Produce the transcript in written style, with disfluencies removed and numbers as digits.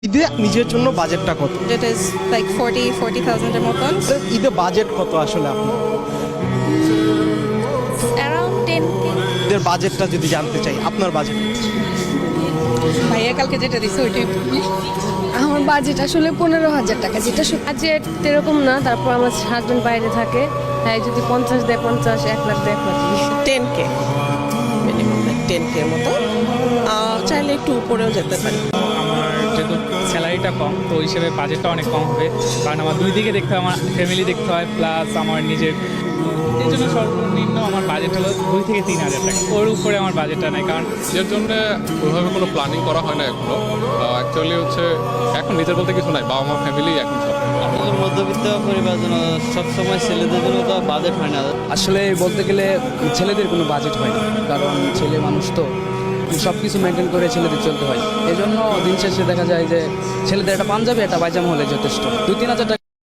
ঈদে নিজের জন্য বাজেটটা কত? It is like 40,000 এর মতন। ঈদে বাজেট কত আসলে আপনার? Around 10K। ঈদের বাজেটটা যদি জানতে চাই, আপনার বাজেট। ভাইয়া কালকে যেটা দিছে ওইটাই। আমার বাজেট আসলে 15,000 টাকা, যেটা বাজেট এরকম না, তারপর আমার হাজবেন্ড বাইরে থাকে, হ্যাঁ যদি 50 দেয় 50, 1 লাখ দেয় 1 লাখ। 10K মিনিমাম 10K এর মতো। চাইলে একটু উপরেও যেতে পারি। আমার যেহেতু স্যালারিটা কম, তো ওই হিসেবে বাজেটটা অনেক কম হবে, কারণ আমার দুই দিকে দেখতে হয়, আমার ফ্যামিলি দেখতে হয় প্লাস আমার নিজের। এই জন্য সর্বনিম্ন আমার বাজেট হলো 2 থেকে 3,000 টাকা, ওর উপরে আমার বাজেটটা নেই। কারণ এর জন্য ওইভাবে কোনো প্ল্যানিং করা হয় না এখনো। অ্যাকচুয়ালি হচ্ছে এখন নিজের বলতে কিছু নাই, বাবা মা ফ্যামিলি এখন সব। আমাদের মধ্যবিত্ত পরিবার জন্য সবসময় ছেলেদের জন্য তো বাজেট হয় না। আসলে বলতে গেলে ছেলেদের কোনো বাজেট হয় না, কারণ ছেলে মানুষ তো সব কিছু মেনটেন করে ছেলেদের চলতে হয়। এই জন্য দিন শেষে দেখা যায় যে ছেলেদের একটা পাঞ্জাবি একটা পায়জামা হলে যথেষ্ট। 2-3 হাজার টাকা